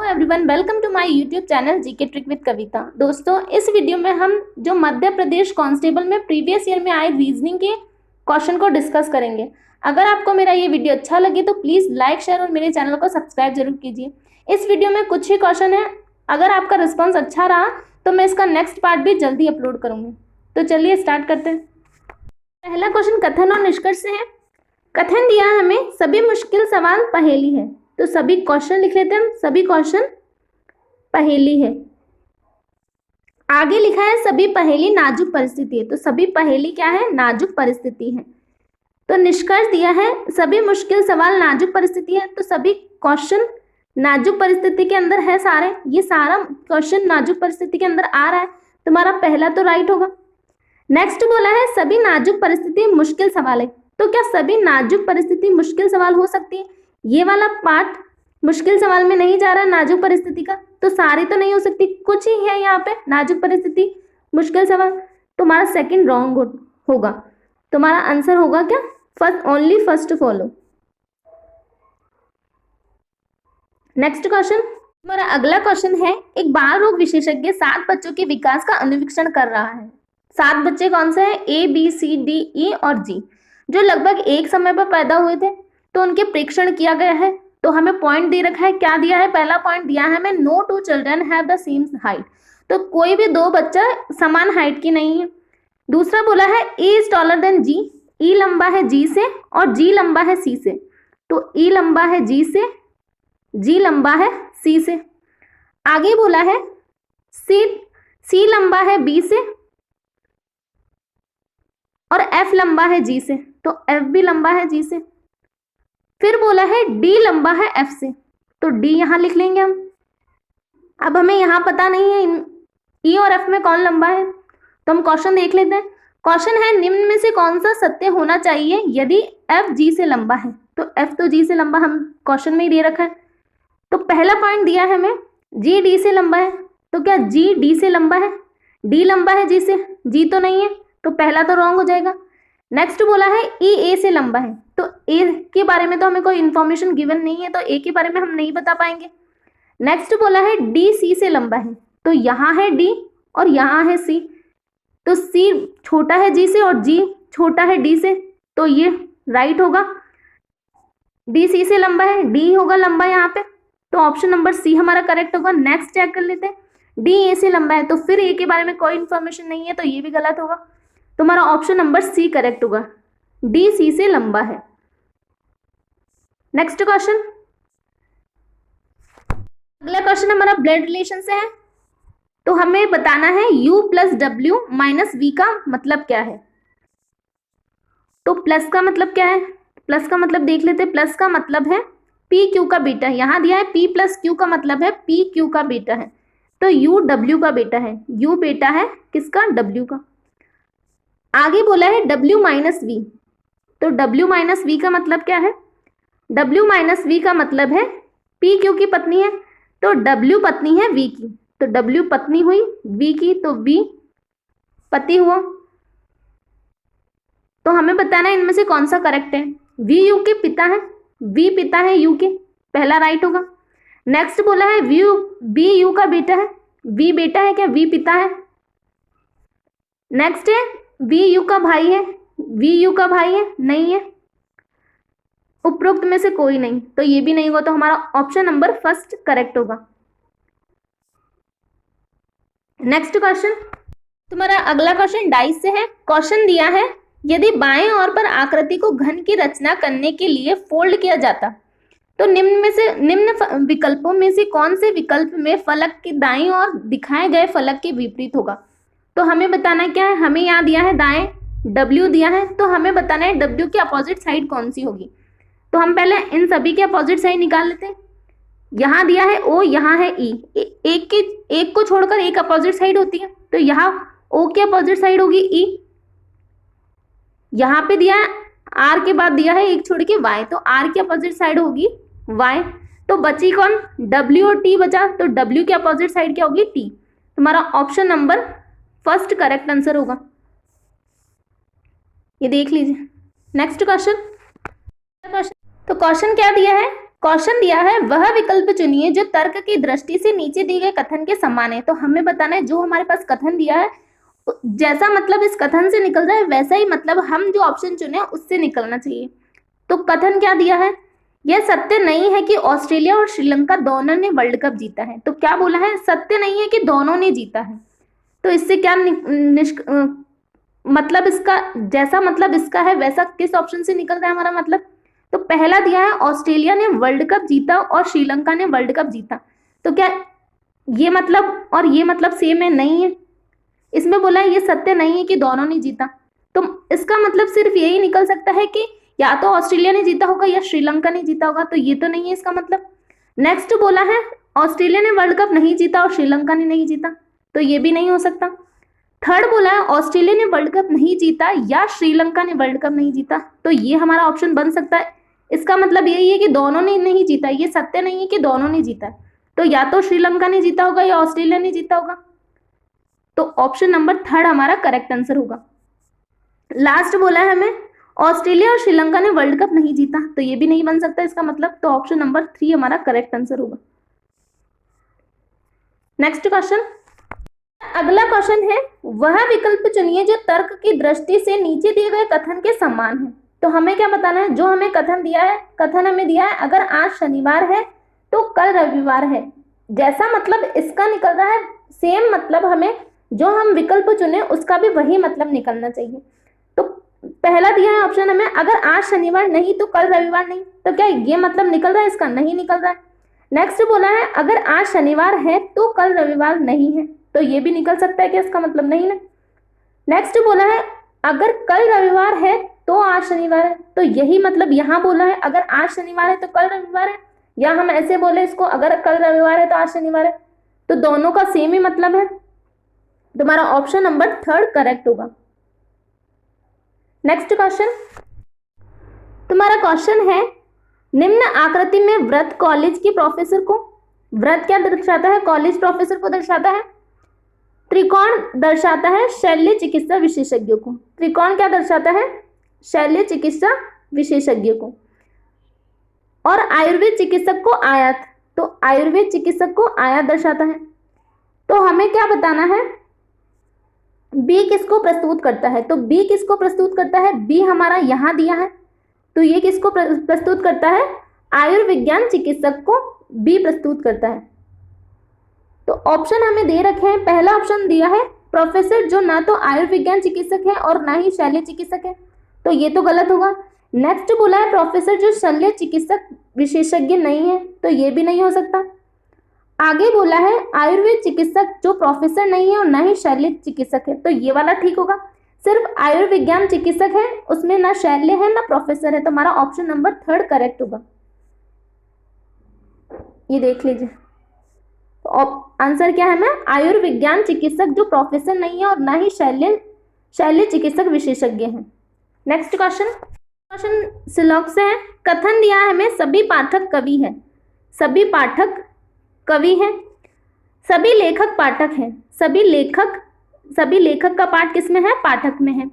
Everyone, welcome to my YouTube channel GK trick with Kavita. दोस्तों, इस video में हम जो मध्य प्रदेश कांस्टेबल में प्रीवियस ईयर में आए रीजनिंग के क्वेश्चन को डिस्कस करेंगे। अगर आपको मेरा ये वीडियो अच्छा लगे तो प्लीज़ लाइक, शेयर और मेरे चैनल को सब्सक्राइब जरूर कीजिए। इस वीडियो में कुछ ही क्वेश्चन है, अगर आपका रिस्पॉन्स अच्छा रहा तो मैं इसका नेक्स्ट पार्ट भी जल्दी अपलोड करूँगी। तो चलिए स्टार्ट करते हैं। पहला क्वेश्चन कथन और निष्कर्ष से है। कथन दिया है हमें, सभी मुश्किल सवाल पहेली है। तो सभी क्वेश्चन लिख लेते हैं हम, सभी क्वेश्चन पहेली है। आगे लिखा है सभी पहेली नाजुक परिस्थिति है। तो सभी पहेली क्या है? नाजुक परिस्थिति है। तो निष्कर्ष दिया है सभी मुश्किल सवाल नाजुक परिस्थिति है। तो सभी क्वेश्चन नाजुक परिस्थिति के अंदर है सारे, ये सारा क्वेश्चन नाजुक परिस्थिति के अंदर आ रहा है। तुम्हारा पहला तो राइट होगा। नेक्स्ट बोला है सभी नाजुक परिस्थिति मुश्किल सवाल है। तो क्या सभी नाजुक परिस्थिति मुश्किल सवाल हो सकती है? ये वाला पार्ट मुश्किल सवाल में नहीं जा रहा है नाजुक परिस्थिति का, तो सारी तो नहीं हो सकती, कुछ ही है यहाँ पे नाजुक परिस्थिति मुश्किल सवाल। तुम्हारा सेकंड रॉन्ग होगा। तुम्हारा आंसर होगा क्या? First, only first follow. Next question, तुम्हारा अगला क्वेश्चन है, एक बाल रोग विशेषज्ञ 7 बच्चों के विकास का अनुवीक्षण कर रहा है। 7 बच्चे कौन से हैं? A, B, C, D, E और G, जो लगभग एक समय पर पैदा हुए थे। तो उनके परीक्षण किया गया है। तो हमें पॉइंट दे रखा है, क्या दिया है? पहला पॉइंट दिया है हमें, no two children have the same height. तो कोई भी दो बच्चा समान हाइट की नहीं है। दूसरा बोला है E is taller than G, E लंबा है G से और G लंबा है C से। तो E लंबा है G से, G लंबा है C से। आगे बोला है C लंबा है B से और F लंबा है G से। तो F भी लंबा है G से। फिर बोला है D लंबा है F से। तो D यहां लिख लेंगे हम। अब हमें यहां पता नहीं है E और F में कौन लंबा है, तो हम क्वेश्चन देख लेते हैं। क्वेश्चन है निम्न में से कौन सा सत्य होना चाहिए यदि F G से लंबा है। तो F तो G से लंबा हम क्वेश्चन में ही दे रखा है। तो पहला पॉइंट दिया है हमें G D से लंबा है। तो क्या G D से लंबा है? D लंबा है G से, G तो नहीं है, तो पहला तो रॉन्ग हो जाएगा। नेक्स्ट बोला है E A से लंबा है। तो A के बारे में तो हमें कोई इंफॉर्मेशन गिवन नहीं है, तो A के बारे में हम नहीं बता पाएंगे। नेक्स्ट बोला है D C से लंबा है। तो यहाँ है D और यहाँ है C। तो C छोटा है G से और G छोटा है D से, तो ये राइट होगा। D C से लंबा है, D होगा लंबा यहाँ पे, तो ऑप्शन नंबर C हमारा करेक्ट होगा। नेक्स्ट चेक कर लेते हैं, D A से लंबा है, तो फिर A के बारे में कोई इन्फॉर्मेशन नहीं है, तो ये भी गलत होगा। तुम्हारा ऑप्शन नंबर C करेक्ट होगा, D C से लंबा है। नेक्स्ट क्वेश्चन, अगला क्वेश्चन हमारा ब्लड रिलेशन से है। तो हमें बताना है U plus W minus V का मतलब क्या है। तो प्लस का मतलब क्या है? प्लस का मतलब देख लेते हैं। प्लस का मतलब है P Q का बेटा है। यहाँ दिया है P प्लस Q का मतलब है P Q का बेटा है। तो U W का बेटा है। U बेटा है किसका? W का। आगे बोला है W माइनस V। तो W माइनस V का मतलब क्या है? W माइनस V का मतलब है P Q की पत्नी है, तो W पत्नी है V की। तो W पत्नी हुई V की, तो V पति हुआ। तो हमें बताना है इनमें से कौन सा करेक्ट है। V U के पिता है, V पिता है U के, पहला राइट होगा। नेक्स्ट बोला है V U का बेटा है। V बेटा है क्या? V पिता है। नेक्स्ट है V U का भाई है। V U का भाई है? नहीं है। उपरोक्त में से कोई नहीं, तो ये भी नहीं होगा, तो हमारा ऑप्शन नंबर फर्स्ट करेक्ट होगा। नेक्स्ट क्वेश्चन, तुम्हारा अगला क्वेश्चन डाइस से है। क्वेश्चन दिया है यदि बाएं ओर पर आकृति को घन की रचना करने के लिए फोल्ड किया जाता तो निम्न विकल्पों में से कौन से विकल्प में फलक की दाईं ओर दिखाए गए फलक के विपरीत होगा। तो हमें बताना क्या है, हमें यहाँ दिया है दाएं W दिया है, तो हमें बताना है W की अपोजिट साइड कौन सी होगी। तो हम पहले इन सभी के अपोजिट साइड निकाल लेते हैं। यहाँ दिया है O, यहाँ है E, एक को छोड़कर एक अपोजिट साइड होती है, तो यहाँ O की अपोजिट साइड होगी E। यहाँ पे दिया है R के बाद दिया है एक छोड़ के Y, तो R की अपोजिट साइड होगी Y। तो बची कौन? W और T बचा, तो W की अपोजिट साइड क्या होगी? T। तुम्हारा option number first correct answer होगा, ये देख लीजिए। नेक्स्ट क्वेश्चन, तो क्वेश्चन क्या दिया है, क्वेश्चन दिया है वह विकल्प चुनिए जो तर्क की दृष्टि से नीचे दिए गए कथन के समान है। तो हमें बताना है जो हमारे पास कथन दिया है जैसा मतलब इस कथन से निकल रहा है वैसा ही मतलब हम जो ऑप्शन चुने उससे निकलना चाहिए। तो कथन क्या दिया है, यह सत्य नहीं है कि ऑस्ट्रेलिया और श्रीलंका दोनों ने वर्ल्ड कप जीता है। तो क्या बोला है, सत्य नहीं है कि दोनों ने जीता है। तो इससे क्या मतलब इसका जैसा मतलब इसका है वैसा किस ऑप्शन से निकल रहा है हमारा मतलब। तो पहला दिया है ऑस्ट्रेलिया ने वर्ल्ड कप जीता और श्रीलंका ने वर्ल्ड कप जीता। तो क्या ये मतलब और ये मतलब सेम है, नहीं है। इसमें बोला है ये सत्य नहीं है कि दोनों ने जीता। तो इसका मतलब सिर्फ यही निकल सकता है कि या तो ऑस्ट्रेलिया ने जीता होगा या श्रीलंका ने जीता होगा। तो ये तो नहीं है इसका मतलब। नेक्स्ट बोला है ऑस्ट्रेलिया ने वर्ल्ड कप नहीं जीता और श्रीलंका ने नहीं जीता। तो ये भी नहीं हो सकता। थर्ड बोला है ऑस्ट्रेलिया ने वर्ल्ड कप नहीं जीता या श्रीलंका ने वर्ल्ड कप नहीं जीता। तो ये हमारा ऑप्शन बन सकता है। इसका मतलब यही है कि दोनों ने नहीं जीता। ये सत्य नहीं है कि दोनों ने जीता। तो या तो श्रीलंका ने जीता होगा या ऑस्ट्रेलिया ने जीता होगा। तो ऑप्शन नंबर थर्ड हमारा करेक्ट आंसर होगा। लास्ट बोला है हमें ऑस्ट्रेलिया और श्रीलंका ने वर्ल्ड कप नहीं जीता। तो ये भी नहीं बन सकता इसका मतलब। तो ऑप्शन नंबर 3 हमारा करेक्ट आंसर होगा। नेक्स्ट क्वेश्चन, अगला क्वेश्चन है वह विकल्प चुनिए जो तर्क की दृष्टि से नीचे दिए गए कथन के समान है। तो हमें क्या बताना है, जो हमें कथन दिया है, कथन हमें दिया है अगर आज शनिवार है तो कल रविवार है। जैसा मतलब इसका निकल रहा है सेम मतलब हमें जो हम विकल्प चुने उसका भी वही मतलब निकलना चाहिए। तो पहला दिया है ऑप्शन हमें अगर आज शनिवार नहीं तो कल रविवार नहीं। तो क्या ये मतलब निकल रहा है इसका, नहीं निकल रहा है। नेक्स्ट बोला है अगर आज शनिवार है तो कल रविवार नहीं है। तो ये भी निकल सकता है कि इसका मतलब नहीं ना। नेक्स्ट बोला है अगर कल रविवार है तो आज शनिवार है। तो यही मतलब यहाँ बोला है अगर आज शनिवार है तो कल रविवार है, या हम ऐसे बोले इसको अगर कल रविवार है तो आज शनिवार है। तो दोनों का सेम ही मतलब है। तुम्हारा ऑप्शन नंबर थर्ड करेक्ट होगा। नेक्स्ट क्वेश्चन, तुम्हारा क्वेश्चन है निम्न आकृति में वृत्त कॉलेज के प्रोफेसर को, वृत्त क्या दर्शाता है, कॉलेज प्रोफेसर को दर्शाता है। त्रिकोण दर्शाता है शल्य चिकित्सा विशेषज्ञों को। त्रिकोण क्या दर्शाता है, शल्य चिकित्सा विशेषज्ञ को। और आयुर्वेद चिकित्सक को आयात, तो आयुर्वेद चिकित्सक को आयात दर्शाता है। तो हमें क्या बताना है, बी किसको प्रस्तुत करता है। तो बी किसको प्रस्तुत करता है, बी हमारा यहां दिया है। तो ये किसको प्रस्तुत करता है, आयुर्विज्ञान चिकित्सक को बी प्रस्तुत करता है। तो ऑप्शन हमें दे रखे हैं, पहला ऑप्शन दिया है प्रोफेसर जो ना तो आयुर्विज्ञान चिकित्सक है और ना ही शल्य चिकित्सक है। तो ये तो गलत होगा। नेक्स्ट बोला है प्रोफेसर जो शल्य चिकित्सक विशेषज्ञ नहीं है। तो ये भी नहीं हो सकता। आगे बोला है आयुर्वेद चिकित्सक जो प्रोफेसर नहीं है और ना ही शल्य चिकित्सक है। तो ये वाला ठीक होगा। सिर्फ आयुर्विज्ञान चिकित्सक है, उसमें ना शल्य है ना प्रोफेसर है। तो हमारा ऑप्शन नंबर थर्ड करेक्ट होगा। ये देख लीजिए, तो आंसर क्या है, मैं आयुर्विज्ञान चिकित्सक जो प्रोफेसर नहीं है और ना ही शल्य चिकित्सक विशेषज्ञ हैं। नेक्स्ट क्वेश्चन श्लोक से है। कथन दिया है हमें सभी पाठक कवि हैं। सभी पाठक कवि हैं, सभी लेखक पाठक हैं। सभी लेखक का पाठ किसमें है, पाठक में है।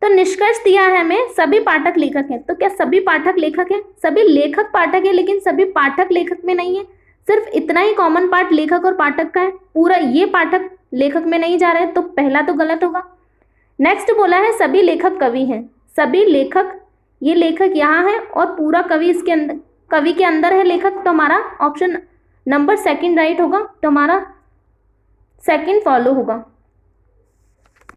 तो निष्कर्ष दिया है हमें सभी पाठक लेखक हैं। तो क्या सभी पाठक लेखक हैं, सभी लेखक पाठक है लेकिन सभी पाठक लेखक में नहीं है। सिर्फ इतना ही कॉमन पार्ट लेखक और पाठक का है, पूरा ये पाठक लेखक में नहीं जा रहे। तो पहला तो गलत होगा। नेक्स्ट बोला है सभी लेखक कवि हैं। सभी लेखक, ये लेखक यहाँ है और पूरा कवि इसके अंदर, कवि के अंदर है लेखक। तो हमारा ऑप्शन नंबर सेकंड राइट होगा। तो हमारा सेकंड फॉलो होगा।